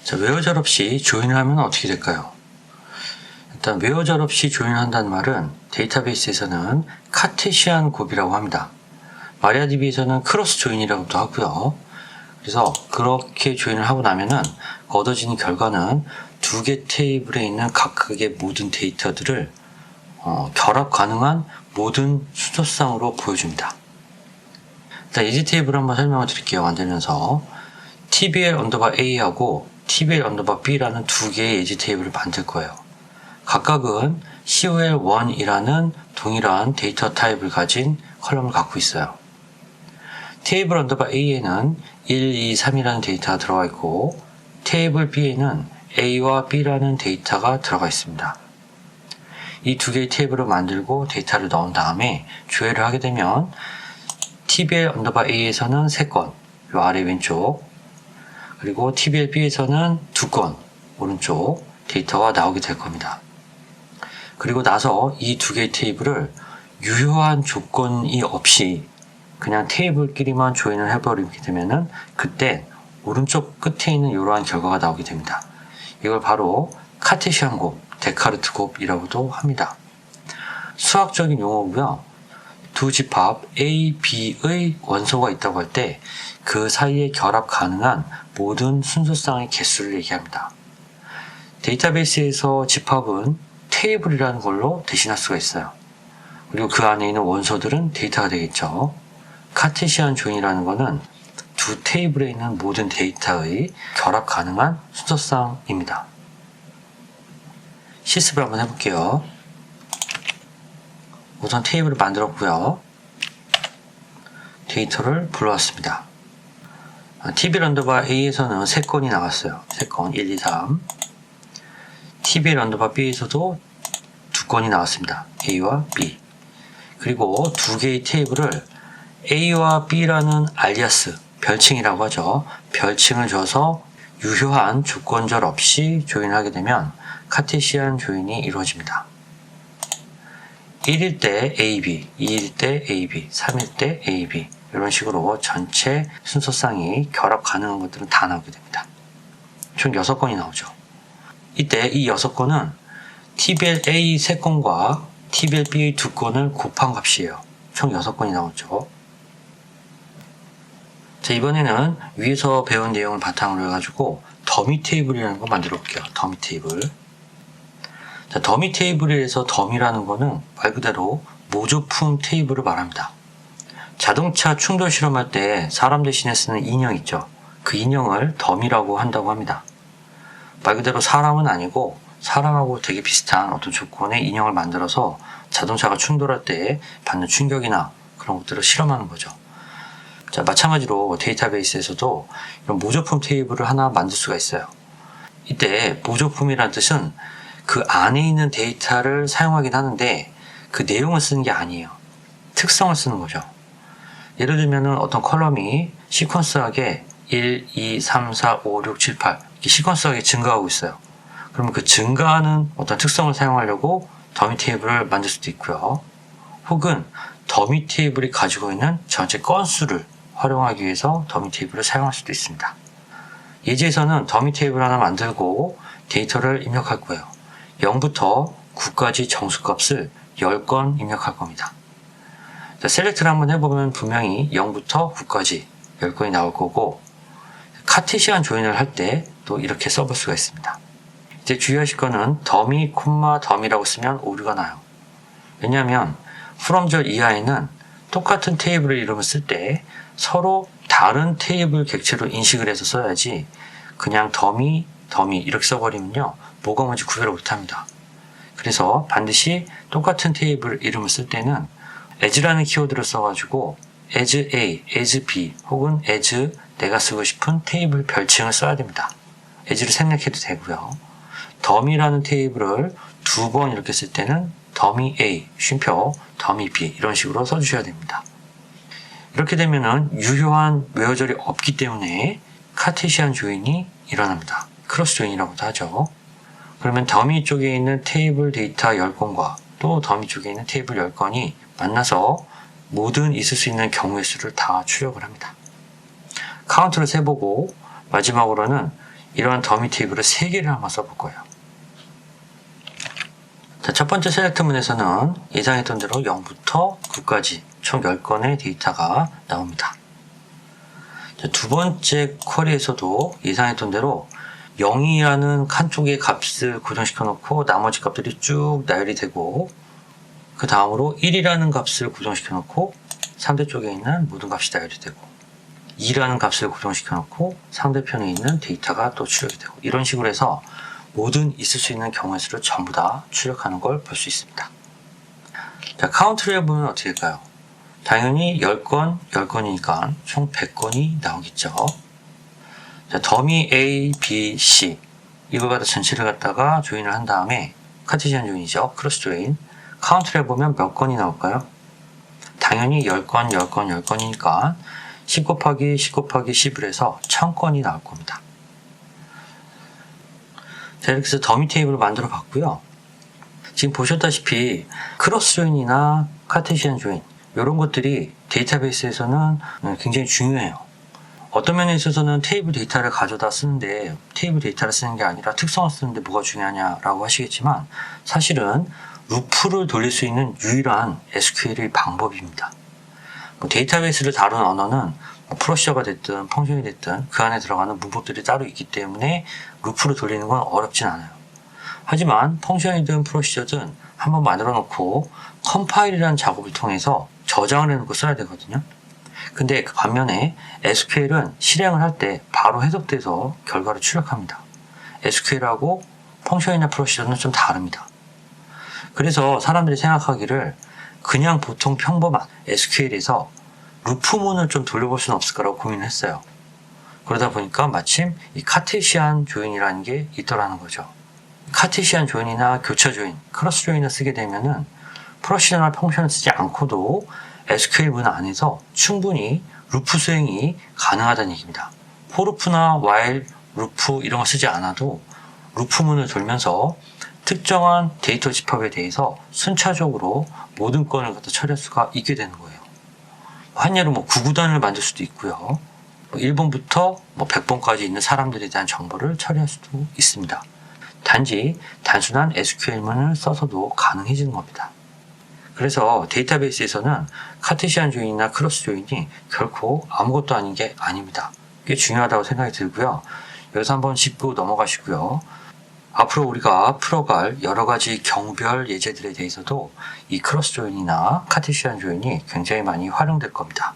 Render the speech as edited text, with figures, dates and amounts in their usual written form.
자, 외어절 없이 조인을 하면 어떻게 될까요? 일단 외어절 없이 조인을 한다는 말은 데이터베이스에서는 카테시안 곱이라고 합니다. 마리아DB에서는 크로스 조인이라고도 하고요. 그래서 그렇게 조인을 하고 나면은 얻어지는 결과는 두 개 테이블에 있는 각각의 모든 데이터들을 결합 가능한 모든 순서상으로 보여줍니다. 일단 예지 테이블을 한번 설명을 드릴게요. 만들면서 tbl 언더바 a하고 tbl 언더바 b라는 두 개의 예지 테이블을 만들 거예요. 각각은 col1이라는 동일한 데이터 타입을 가진 컬럼을 갖고 있어요. 테이블 언더바 a에는 1, 2, 3이라는 데이터가 들어가 있고 테이블 b에는 a와 b라는 데이터가 들어가 있습니다. 이 두 개의 테이블을 만들고 데이터를 넣은 다음에 조회를 하게 되면 tbl 언더바 a에서는 3건, 요 아래 왼쪽, 그리고 tbl b에서는 2건, 오른쪽 데이터가 나오게 될 겁니다. 그리고 나서 이 두 개의 테이블을 유효한 조건이 없이 그냥 테이블끼리만 조인을 해버리게 되면은 그때 오른쪽 끝에 있는 이러한 결과가 나오게 됩니다. 이걸 바로 카테시안 곱, 데카르트 곱이라고도 합니다. 수학적인 용어고요. 두 집합 A, B의 원소가 있다고 할 때 그 사이에 결합 가능한 모든 순서상의 개수를 얘기합니다. 데이터베이스에서 집합은 테이블이라는 걸로 대신할 수가 있어요. 그리고 그 안에 있는 원소들은 데이터가 되겠죠. 카테시안 조인이라는 것은 두 테이블에 있는 모든 데이터의 결합 가능한 순서상입니다. 실습을 한번 해볼게요. 우선 테이블을 만들었고요. 데이터를 불러왔습니다. tbl 언더바 a에서는 3건이 나왔어요. 3건 1, 2, 3. tbl 언더바 b에서도 2건이 나왔습니다. a와 b. 그리고 두 개의 테이블을 a와 b라는 알리아스, 별칭이라고 하죠. 별칭을 줘서 유효한 조건절 없이 조인하게 되면 카테시안 조인이 이루어집니다. 1일 때 AB, 2일 때 AB, 3일 때 AB 이런 식으로 전체 순서상이 결합 가능한 것들은 다 나오게 됩니다. 총 6건이 나오죠. 이때 이 6건은 tbl A 3건과 tbl B 2건을 곱한 값이에요. 총 6건이 나오죠. 자, 이번에는 위에서 배운 내용을 바탕으로 해가지고 더미 테이블이라는 거 만들어 볼게요. 더미 테이블. 자, 더미 테이블에서 더미라는 거는 말 그대로 모조품 테이블을 말합니다. 자동차 충돌 실험할 때 사람 대신에 쓰는 인형 있죠. 그 인형을 더미라고 한다고 합니다. 말 그대로 사람은 아니고 사람하고 되게 비슷한 어떤 조건의 인형을 만들어서 자동차가 충돌할 때 받는 충격이나 그런 것들을 실험하는 거죠. 자, 마찬가지로 데이터베이스에서도 이런 모조품 테이블을 하나 만들 수가 있어요. 이때 모조품이라는 뜻은 그 안에 있는 데이터를 사용하긴 하는데 그 내용을 쓰는 게 아니에요. 특성을 쓰는 거죠. 예를 들면 어떤 컬럼이 시퀀스하게 1, 2, 3, 4, 5, 6, 7, 8 이렇게 시퀀스하게 증가하고 있어요. 그러면 그 증가하는 어떤 특성을 사용하려고 더미 테이블을 만들 수도 있고요. 혹은 더미 테이블이 가지고 있는 전체 건수를 활용하기 위해서 더미 테이블을 사용할 수도 있습니다. 예지에서는 더미 테이블 하나 만들고 데이터를 입력할 거예요. 0부터 9까지 정수값을 10건 입력할 겁니다. 자, 셀렉트를 한번 해보면 분명히 0부터 9까지 10건이 나올 거고 카테시안 조인을 할 때 또 이렇게 써볼 수가 있습니다. 이제 주의하실 거는 더미, 콤마, 더미라고 쓰면 오류가 나요. 왜냐하면 from절 이하에는 똑같은 테이블의 이름을 쓸 때 서로 다른 테이블 객체로 인식을 해서 써야지 그냥 더미 이렇게 써버리면요 뭐가 뭔지 구별을 못합니다. 그래서 반드시 똑같은 테이블 이름을 쓸 때는 as라는 키워드를 써가지고 as A, as B 혹은 as 내가 쓰고 싶은 테이블 별칭을 써야 됩니다. as를 생략해도 되고요. 더미라는 테이블을 2번 이렇게 쓸 때는 더미 A, 쉼표, 더미 B 이런 식으로 써주셔야 됩니다. 이렇게 되면은 유효한 외어절이 없기 때문에 카테시안 조인이 일어납니다. 크로스 조인이라고도 하죠. 그러면 더미 쪽에 있는 테이블 데이터 10건과 또 더미 쪽에 있는 테이블 10건이 만나서 모든 있을 수 있는 경우의 수를 다 출력을 합니다. 카운트를 세보고 마지막으로는 이러한 더미 테이블을 3개를 한번 써볼 거예요. 자, 첫 번째 셀렉트문에서는 예상했던 대로 0부터 9까지 총 10건의 데이터가 나옵니다. 자, 두 번째 쿼리에서도 예상했던 대로 0이라는 칸 쪽에 값을 고정시켜 놓고 나머지 값들이 쭉 나열이 되고, 그 다음으로 1이라는 값을 고정시켜 놓고 상대 쪽에 있는 모든 값이 나열이 되고, 2라는 값을 고정시켜 놓고 상대편에 있는 데이터가 또 출력이 되고, 이런 식으로 해서 모든 있을 수 있는 경우의 수를 전부 다 출력하는 걸 볼 수 있습니다. 자, 카운트를 해보면 어떻게 될까요? 당연히 10건, 10건이니까 총 100건이 나오겠죠. 자, 더미 A, B, C 이걸 갖다 전체를 갖다가 조인을 한 다음에 카테시안 조인이죠. 크로스 조인. 카운트를 해보면 몇 건이 나올까요? 당연히 10건, 10건, 10건이니까 10 곱하기 10 곱하기 10을 해서 1000건이 나올 겁니다. 자, 이렇게 해서 더미 테이블을 만들어 봤고요. 지금 보셨다시피 크로스 조인이나 카테시안 조인 이런 것들이 데이터베이스에서는 굉장히 중요해요. 어떤 면에 있어서는 테이블 데이터를 가져다 쓰는데 테이블 데이터를 쓰는 게 아니라 특성을 쓰는데 뭐가 중요하냐라고 하시겠지만, 사실은 루프를 돌릴 수 있는 유일한 SQL의 방법입니다. 데이터베이스를 다룬 언어는 프로시저가 됐든 펑션이 됐든 그 안에 들어가는 문법들이 따로 있기 때문에 루프를 돌리는 건 어렵진 않아요. 하지만 펑션이든 프로시저든 한번 만들어 놓고 컴파일이라는 작업을 통해서 저장을 해놓고 써야 되거든요. 근데 그 반면에 SQL은 실행을 할 때 바로 해석돼서 결과를 출력합니다. SQL하고 펑션이나 프로시저는 좀 다릅니다. 그래서 사람들이 생각하기를 그냥 보통 평범한 SQL에서 루프문을 좀 돌려볼 수는 없을까라고 고민을 했어요. 그러다 보니까 마침 이 카테시안 조인이라는 게 있더라는 거죠. 카테시안 조인이나 교차 조인, 크로스 조인을 쓰게 되면은 프로시저나 펑션을 쓰지 않고도 SQL 문 안에서 충분히 루프 수행이 가능하다는 얘기입니다. 포루프나 while, 루프 이런 거 쓰지 않아도 루프문을 돌면서 특정한 데이터 집합에 대해서 순차적으로 모든 건을 갖다 처리할 수가 있게 되는 거예요. 한 예로 9구단을 만들 수도 있고요. 1번부터 100번까지 있는 사람들에 대한 정보를 처리할 수도 있습니다. 단지 단순한 SQL문을 써서도 가능해지는 겁니다. 그래서 데이터베이스에서는 카테시안 조인이나 크로스 조인이 결코 아무것도 아닌 게 아닙니다. 꽤 중요하다고 생각이 들고요. 여기서 한번 짚고 넘어가시고요. 앞으로 우리가 풀어갈 여러 가지 경우별 예제들에 대해서도 이 크로스 조인이나 카테시안 조인이 굉장히 많이 활용될 겁니다.